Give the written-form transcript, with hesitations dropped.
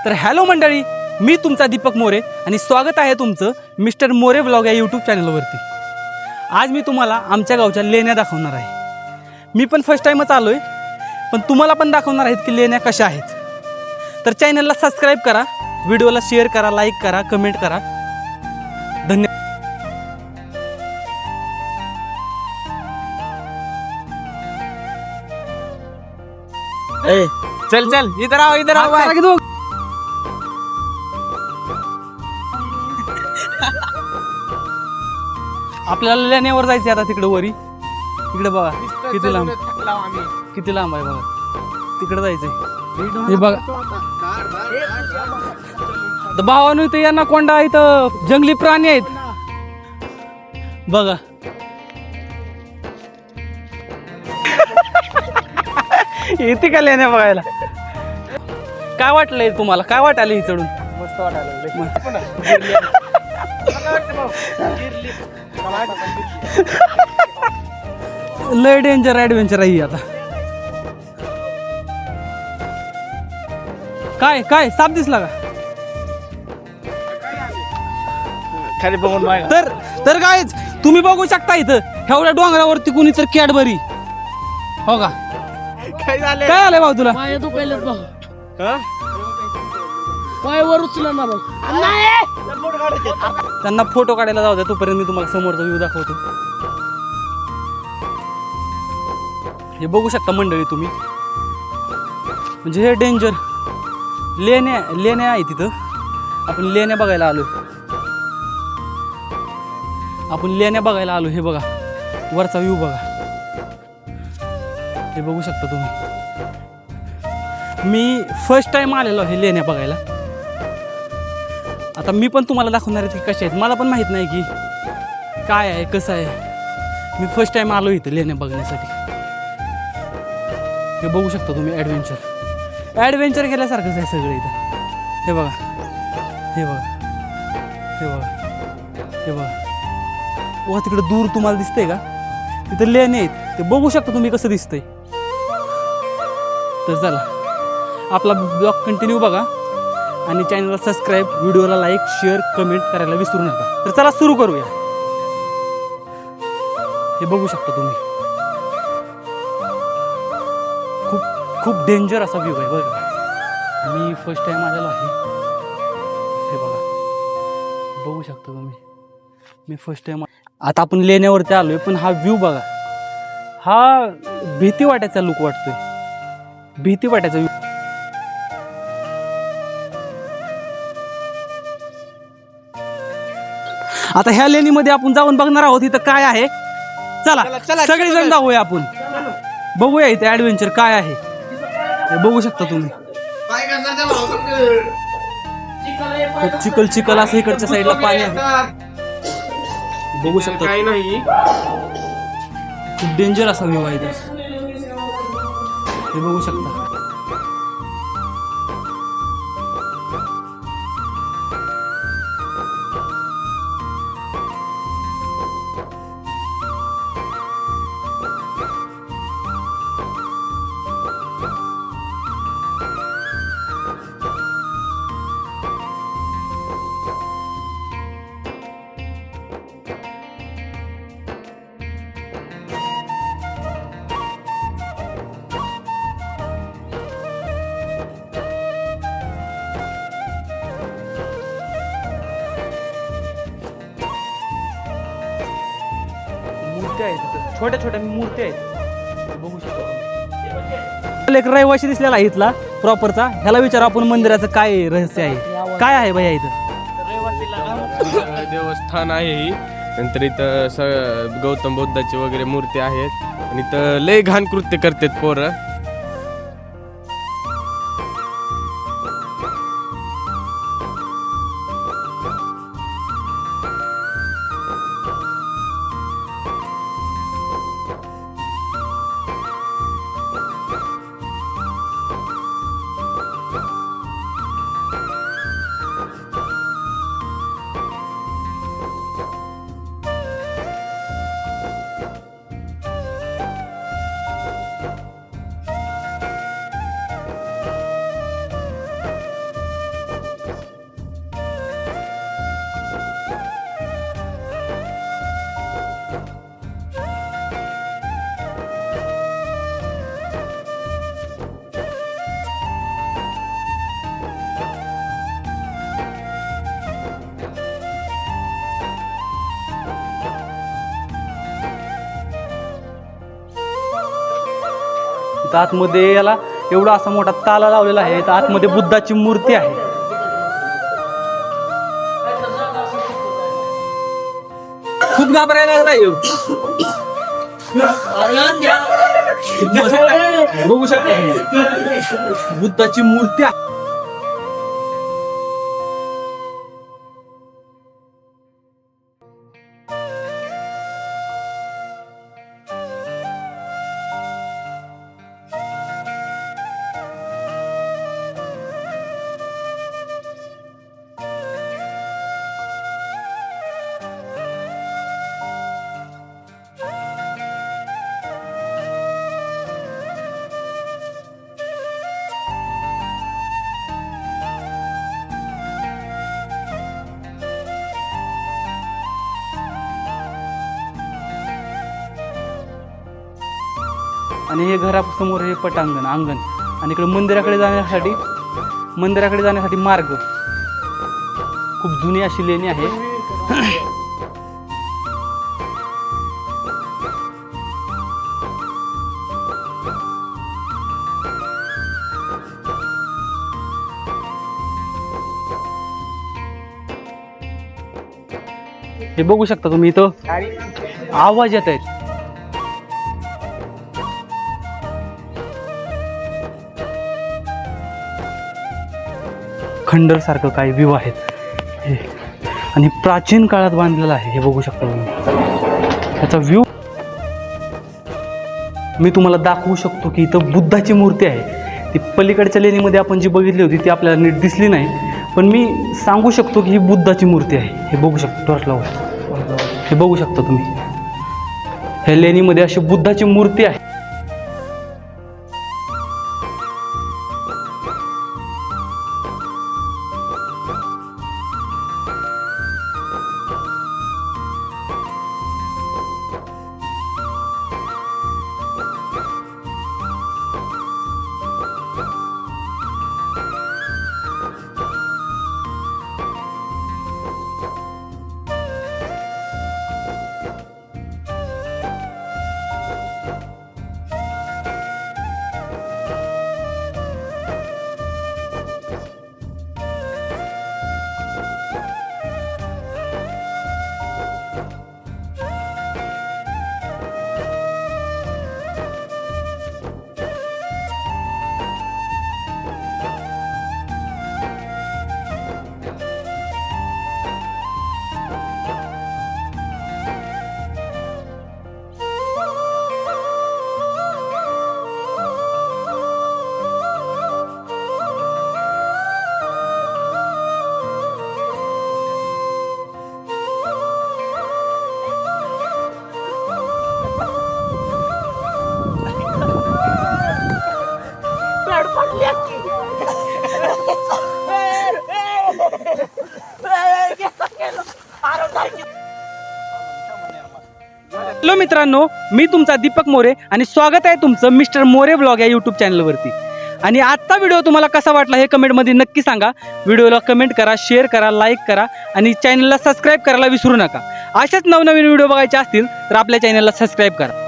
तर हॅलो मंडळी, मी तुमचा दीपक मोरे आणि स्वागत आहे तुमचं मिस्टर मोरे ब्लॉग या यूट्यूब चॅनलवरती. आज मी तुम्हाला आमच्या गावच्या लेण्या दाखवणार आहे. मी पण फर्स्ट टाईमच आलो आहे, पण तुम्हाला पण दाखवणार आहेत की लेण्या कशा आहेत. तर चॅनलला सबस्क्राईब करा, व्हिडिओला शेअर करा, लाईक करा, कमेंट करा. धन्यवाद. चल चल इधर आओ आपल्याला लेण्यावर जायचं आता. तिकडे वरी तिकडे बघा किती लांब आहे बघा. तिकडे जायचंय. हे बघा भावानो, इथं यांना कोंडा, इथं जंगली प्राणी आहेत बघा. येते का लेण्या बघायला? काय वाटलंय तुम्हाला? काय वाटायला ही चढून? मस्त वाटायला. लय डेंजर ऍडव्हेंचर आहे ही आता. काय काय साप दिसला का? खाली बघून तर गायच तुम्ही बघू शकता इथं एवढ्या डोंगरावरती कुणी तर कॅडबरी. हो का? काय झालं? काय आलंय भाऊ तुला? पाय दुखायलेत भाऊ. हा? पाय वर उचला ना भाऊ. त्यांना फोटो काढायला जाऊ द्या, तोपर्यंत मी तुम्हाला समोरचा व्ह्यू दाखवतो. हे बघू शकता मंडळी तुम्ही, म्हणजे हे डेंजर लेण्या आहे तिथं. आपण लेण्या बघायला आलो. हे बघा वरचा व्ह्यू बघा. हे बघू शकता तुम्ही. मी फर्स्ट टाइम आलेलो आहे लेण्या बघायला. आता मी पण तुम्हाला दाखवणार आहे की कशा आहेत. मला पण माहीत नाही की काय आहे कसं आहे. मी फर्स्ट टाइम आलो इथं लेण्या बघण्यासाठी. हे बघू शकता तुम्ही ॲडव्हेंचर केल्यासारखंच आहे सगळं इथं. हे बघा वा तिकडे दूर तुम्हाला दिसतंय का? तिथं लेणे आहेत, ते बघू शकता तुम्ही कसं दिसतंय. तर चला आपला ब्लॉग कंटिन्यू बघा आणि चॅनलला सबस्क्राईब, व्हिडिओला लाईक, शेअर, कमेंट करायला विसरू नका. तर चला सुरू करूया. हे बघू शकता तुम्ही, खूप डेंजर असा व्ह्यू आहे बरं का. मी फर्स्ट टाइम आलेलो आहे. हे बघा बघू शकता तुम्ही, मी फर्स्ट टाइम. आता आपण लेण्यावरती आलोय, पण हा व्ह्यू बघा. हा भीती वाटायचा लुक वाटतोय, भीती वाटायचा व्ह्यू. आता ह्या लेणीमध्ये आपण जाऊन बघणार आहोत इथं काय आहे. चला सगळेजण जाऊया, आपण बघूया इथे ऍडव्हेंचर काय आहे. हे बघू शकता तुम्ही, खूप चिखल असं इकडच्या साईडला पाणी आहे. बघू शकता काय नाही, खूप डेंजर असा व्ह्यू आहे. हे बघू शकता. मूर्त्या आहेत, छोट्या मूर्त्या आहेत. बघू शकतो. एक रहिवाशी दिसलेला आहे इथला प्रॉपरचा. ह्याला विचारू आपण मंदिराचं काय रहस्य आहे. काय आहे भैया इथं? देवस्थान आहे ही. नंतर इथं गौतम बुद्धाची वगैरे मूर्ती आहेत आणि इथं लय घाण कृत्य करतात पोरं. शकता आतमध्ये याला एवढा असा मोठा ताला लावलेला आहे. तर आतमध्ये बुद्धाची मूर्ती आहे. खूप घाबरायला लागलाय. बघू शकता बुद्धाची मूर्ती आहे. आणि हे घरासमोर हे पटांगण अंगण आणि इकडे मंदिराकडे जाण्यासाठी मार्ग. खूप जुनी अशी लेणी आहे. हे बघू शकता तुम्ही इथं आवाज येत आहेत. खंडर सारखं काही व्ह्यू आहेत हे आणि प्राचीन काळात बांधलेलं आहे. हे बघू शकता तुम्ही त्याचा व्ह्यू. मी तुम्हाला दाखवू शकतो की इथं बुद्धाची मूर्ती आहे. ती पलीकडच्या लेणीमध्ये आपण जी बघितली होती ती आपल्याला नीट दिसली नाही, पण मी सांगू शकतो की ही बुद्धाची मूर्ती आहे. हे बघू शकतो टॉर्च लावून. हे बघू शकता तुम्ही ह्या लेणीमध्ये अशी बुद्धाची मूर्ती आहे. हॅलो मित्रांनो, मी तुमचा दीपक मोरे आणि स्वागत आहे तुमचं मिस्टर मोरे ब्लॉग या यूट्यूब चॅनलवरती. आणि आजचा व्हिडिओ तुम्हाला कसा वाटला हे कमेंटमध्ये नक्की सांगा. व्हिडिओला कमेंट करा, शेअर करा, लाईक करा आणि चॅनलला सबस्क्राईब करायला विसरू नका. अशाच नवनवीन व्हिडिओ बघायचे असतील तर आपल्या चॅनलला सबस्क्राईब करा.